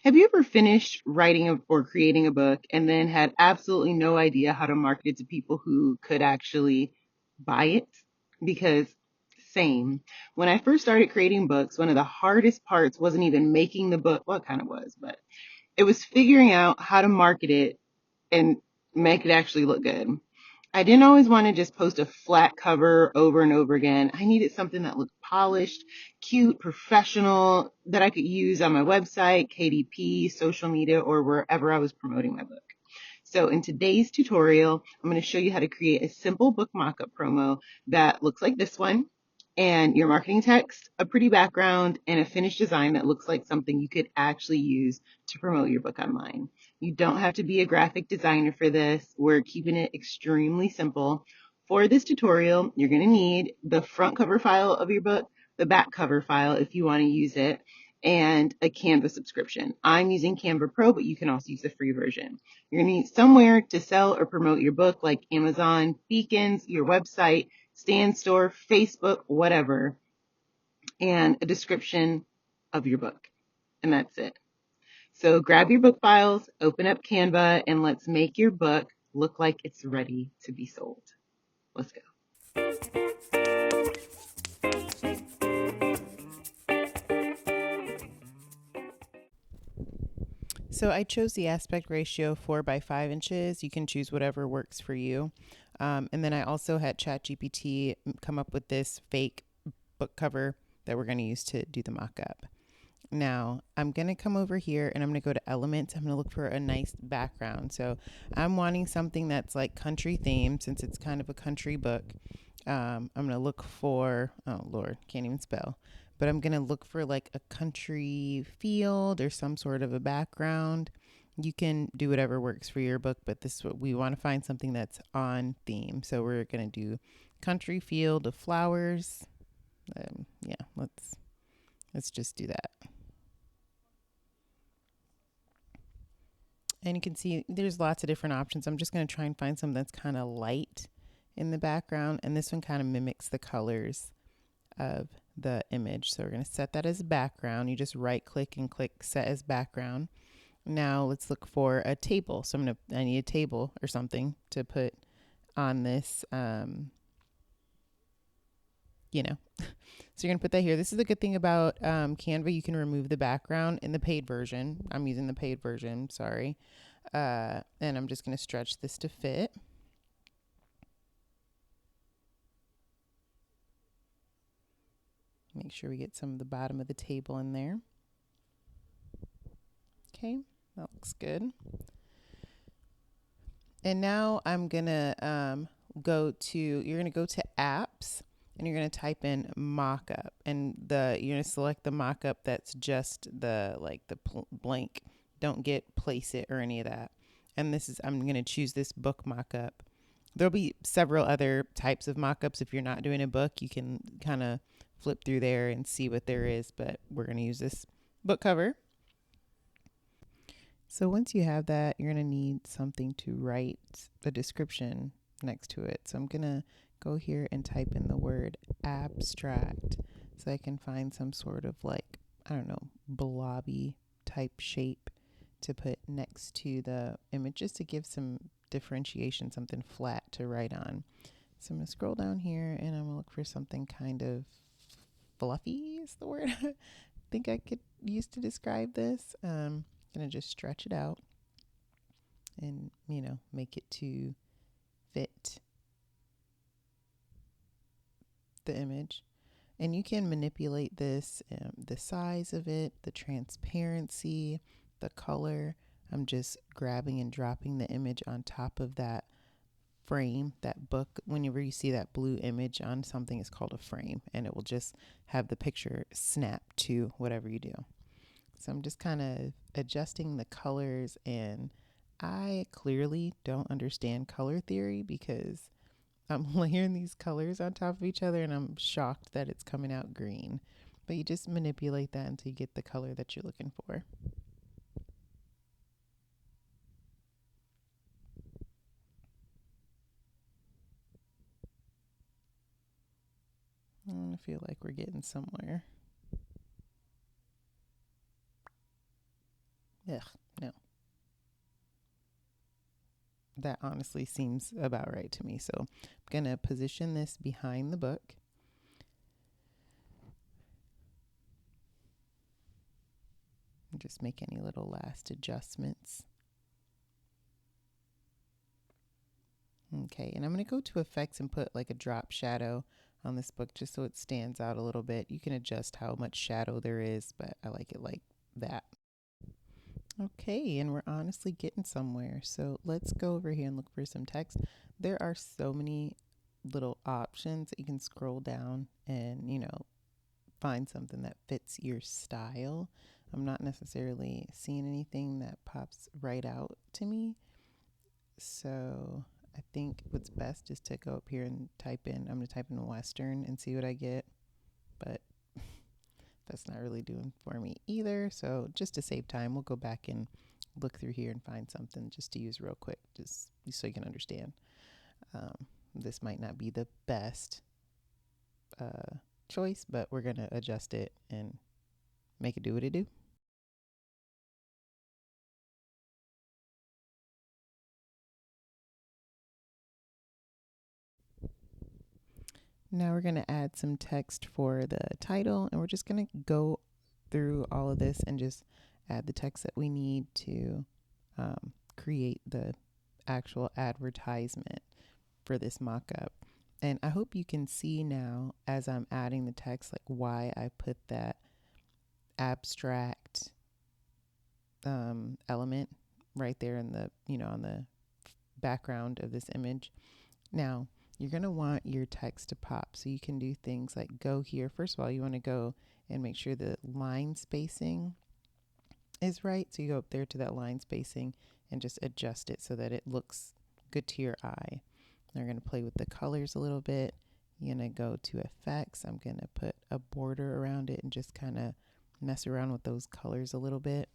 Have you ever finished writing or creating a book and then had absolutely no idea how to market it to people who could actually buy it? Because same. When I first started creating books, one of the hardest parts wasn't even making the book. Well, it kind of was, but it was figuring out how to market it and make it actually look good. I didn't always want to just post a flat cover over and over again. I needed something that looked polished, cute, professional, that I could use on my website, KDP, social media, or wherever I was promoting my book. So in today's tutorial, I'm going to show you how to create a simple book mockup promo that looks like this one, and your marketing text, a pretty background, and a finished design that looks like something you could actually use to promote your book online. You don't have to be a graphic designer for this. We're keeping it extremely simple. For this tutorial, you're going to need the front cover file of your book, the back cover file if you want to use it, and a Canva subscription. I'm using Canva Pro, but you can also use the free version. You're going to need somewhere to sell or promote your book, like Amazon, Beacons, your website, Stand Store, Facebook, whatever, and a description of your book. And that's it. So grab your book files, open up Canva, and let's make your book look like it's ready to be sold. Let's go. So I chose the aspect ratio 4 by 5 inches. You can choose whatever works for you. And then I also had ChatGPT come up with this fake book cover that we're going to use to do the mock-up. Now I'm going to come over here and I'm going to go to elements. I'm going to look for a nice background. So I'm wanting something that's like country themed since it's kind of a country book. I'm going to look for, oh Lord, can't even spell, but I'm going to look for like a country field or some sort of a background. You can do whatever works for your book, but this is what we want to find, something that's on theme. So we're going to do country field of flowers. Yeah, let's just do that. And you can see there's lots of different options. I'm just going to try and find something that's kind of light in the background. And this one kind of mimics the colors of the image. So we're going to set that as background. You just right click and click set as background. Now let's look for a table. So I need a table or something to put on this, you know. So you're going to put that here. This is the good thing about Canva. You can remove the background in the paid version. I'm using the paid version, sorry. And I'm just going to stretch this to fit. Make sure we get some of the bottom of the table in there. Okay, that looks good. And now I'm going to you're going to go to apps and you're going to type in Mockup, and you're going to select the Mockup that's just the blank. Don't get place it or any of that. And I'm going to choose this book Mockup. There'll be several other types of mockups. If you're not doing a book, you can kind of flip through there and see what there is, but we're going to use this book cover. So once you have that, you're going to need something to write a description next to it. So I'm going to go here and type in the word abstract so I can find some sort of blobby type shape to put next to the image just to give some differentiation, something flat to write on. So I'm going to scroll down here and I'm going to look for something kind of fluffy is the word I think I could use to describe this. I'm going to just stretch it out and, make it to fit the image. And you can manipulate this, the size of it, the transparency, the color. I'm just grabbing and dropping the image on top of that frame, that book. Whenever you see that blue image on something, it's called a frame, and it will just have the picture snap to whatever you do. So I'm just kind of adjusting the colors, and I clearly don't understand color theory because I'm layering these colors on top of each other and I'm shocked that it's coming out green. But you just manipulate that until you get the color that you're looking for. I feel like we're getting somewhere. Ugh, no, that honestly seems about right to me. So I'm going to position this behind the book and just make any little last adjustments. Okay, and I'm going to go to effects and put like a drop shadow on this book just so it stands out a little bit. You can adjust how much shadow there is, but I like it like that. Okay, and we're honestly getting somewhere. So let's go over here and look for some text. There are so many little options that you can scroll down and, find something that fits your style. I'm not necessarily seeing anything that pops right out to me. So I think what's best is to go up here and I'm going to type in Western and see what I get. But that's not really doing for me either. So just to save time, we'll go back and look through here and find something just to use real quick, just so you can understand. This might not be the best choice, but we're going to adjust it and make it do what it do. Now we're going to add some text for the title, and we're just going to go through all of this and just add the text that we need to create the actual advertisement for this mock-up. And I hope you can see now as I'm adding the text, like why I put that abstract element right there in the, on the background of this image. Now, you're going to want your text to pop. So you can do things like go here. First of all, you want to go and make sure the line spacing is right. So you go up there to that line spacing and just adjust it so that it looks good to your eye. They're going to play with the colors a little bit. You're going to go to effects. I'm going to put a border around it and just kind of mess around with those colors a little bit.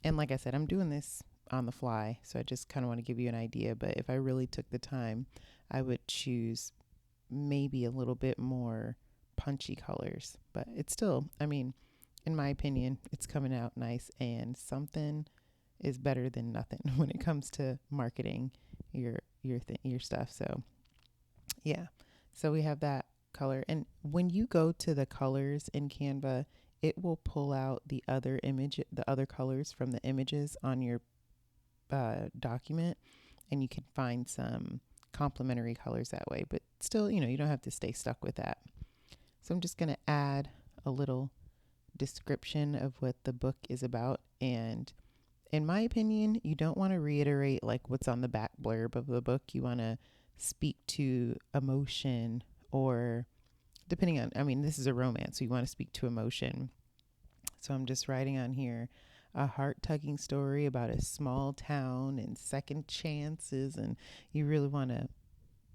And like I said, I'm doing this on the fly, so I just kind of want to give you an idea. But if I really took the time, I would choose maybe a little bit more punchy colors. But it's still, I mean, in my opinion, it's coming out nice, and something is better than nothing when it comes to marketing your stuff. So yeah, so we have that color, and when you go to the colors in Canva, it will pull out the other colors from the images on your document, and you can find some complementary colors that way. But still, you don't have to stay stuck with that. So I'm just going to add a little description of what the book is about. And in my opinion, you don't want to reiterate like what's on the back blurb of the book. You want to speak to emotion, or depending on, I mean, this is a romance, so you want to speak to emotion. So I'm just writing on here a heart tugging story about a small town and second chances. And you really want to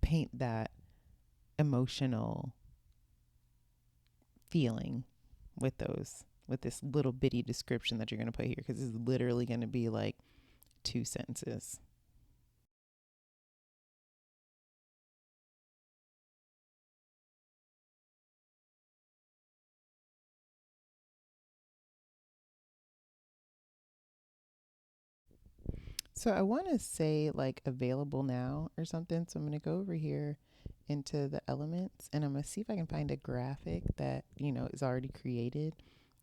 paint that emotional feeling with this little bitty description that you're going to put here, because it's literally going to be like 2 sentences. So I want to say like available now or something. So I'm going to go over here into the elements, and I'm going to see if I can find a graphic that, is already created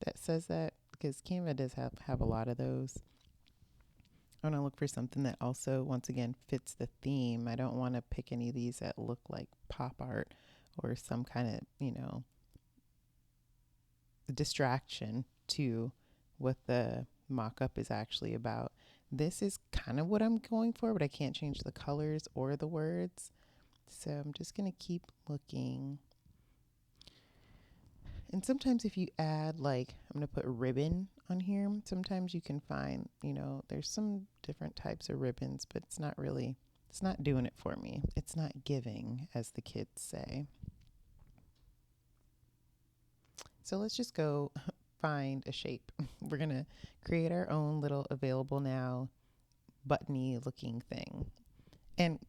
that says that, because Canva does have a lot of those. I want to look for something that also, once again, fits the theme. I don't want to pick any of these that look like pop art or some kind of, distraction to what the mock up is actually about. This is kind of what I'm going for, but I can't change the colors or the words. So I'm just going to keep looking. And sometimes if you add, like, I'm going to put ribbon on here, sometimes you can find, there's some different types of ribbons, but it's not doing it for me. It's not giving, as the kids say. So let's just go find a shape. We're going to create our own little available now buttony looking thing. And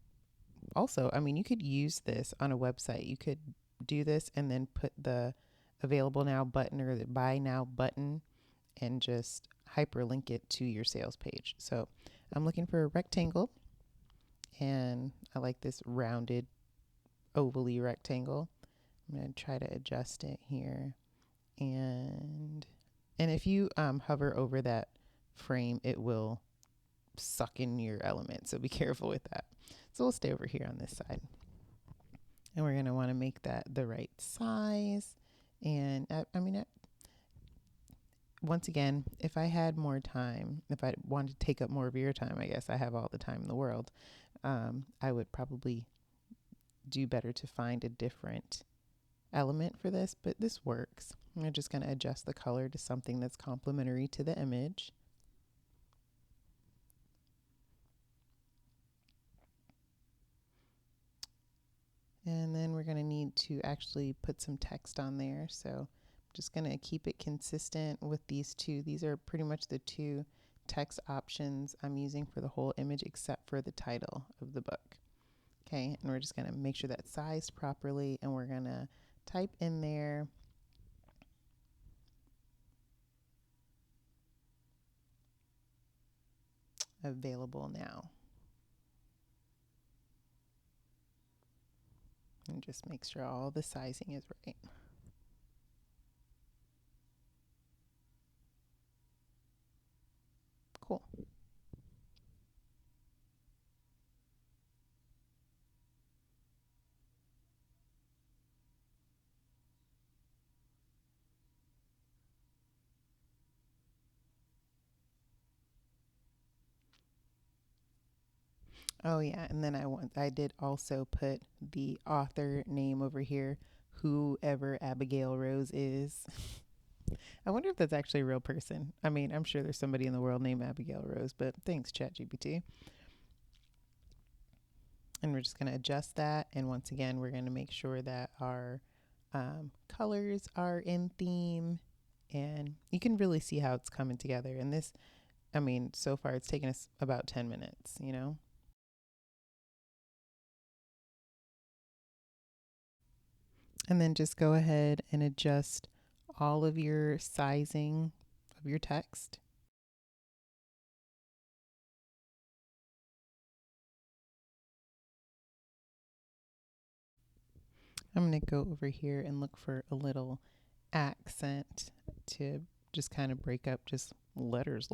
also, I mean, you could use this on a website. You could do this and then put the available now button or the buy now button and just hyperlink it to your sales page. So I'm looking for a rectangle, and I like this rounded ovally rectangle. I'm going to try to adjust it here. And if you hover over that frame, it will suck in your element. So be careful with that. So we'll stay over here on this side. And we're going to want to make that the right size. And once again, if I had more time, if I wanted to take up more of your time, I guess I have all the time in the world, I would probably do better to find a different element for this, but this works. I'm just going to adjust the color to something that's complementary to the image. And then we're going to need to actually put some text on there. So I'm just going to keep it consistent with these two. These are pretty much the two text options I'm using for the whole image except for the title of the book. Okay, and we're just going to make sure that's sized properly, and we're going to type in there available now. And just make sure all the sizing is right. Cool. Oh yeah, and then I did also put the author name over here, whoever Abigail Rose is. I wonder if that's actually a real person. I mean, I'm sure there's somebody in the world named Abigail Rose, but thanks, ChatGPT. And we're just going to adjust that. And once again, we're going to make sure that our colors are in theme. And you can really see how it's coming together. And this, I mean, so far it's taken us about 10 minutes, you know? And then just go ahead and adjust all of your sizing of your text. I'm going to go over here and look for a little accent to just kind of break up just letters.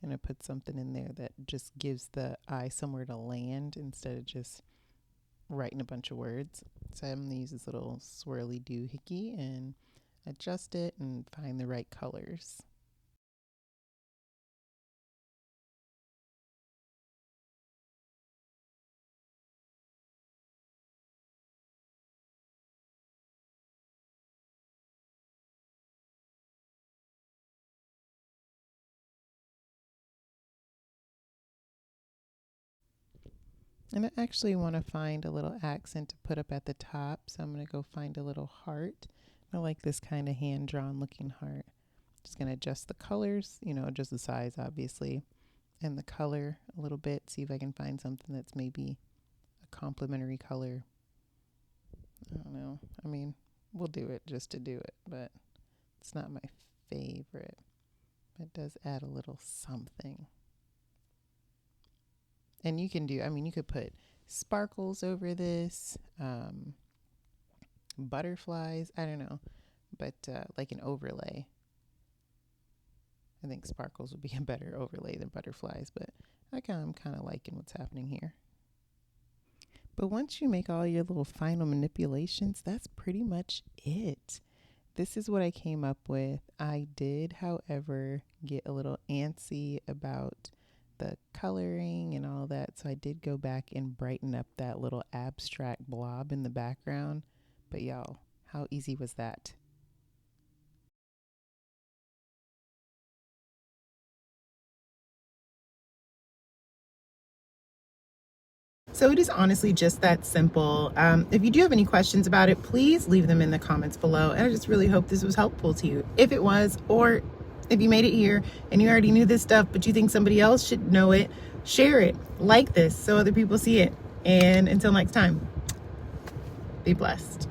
And I put something in there that just gives the eye somewhere to land instead of just writing a bunch of words. So I'm going to use this little swirly doohickey and adjust it and find the right colors. And I actually want to find a little accent to put up at the top. So I'm going to go find a little heart. I like this kind of hand-drawn looking heart. Just going to adjust the colors, you know, adjust the size, obviously, and the color a little bit. See if I can find something that's maybe a complementary color. I don't know. I mean, we'll do it just to do it, but it's not my favorite. But it does add a little something. And you can do, I mean, you could put sparkles over this, butterflies, I don't know, but like an overlay. I think sparkles would be a better overlay than butterflies, but I'm kind of liking what's happening here. But once you make all your little final manipulations, that's pretty much it. This is what I came up with. I did, however, get a little antsy about the coloring and all that, so I did go back and brighten up that little abstract blob in the background. But y'all, how easy was that? So it is honestly just that simple. If you do have any questions about it, please leave them in the comments below. And I just really hope this was helpful to you. If it was, or if you made it here and you already knew this stuff, but you think somebody else should know it, share it, like this so other people see it. And until next time, be blessed.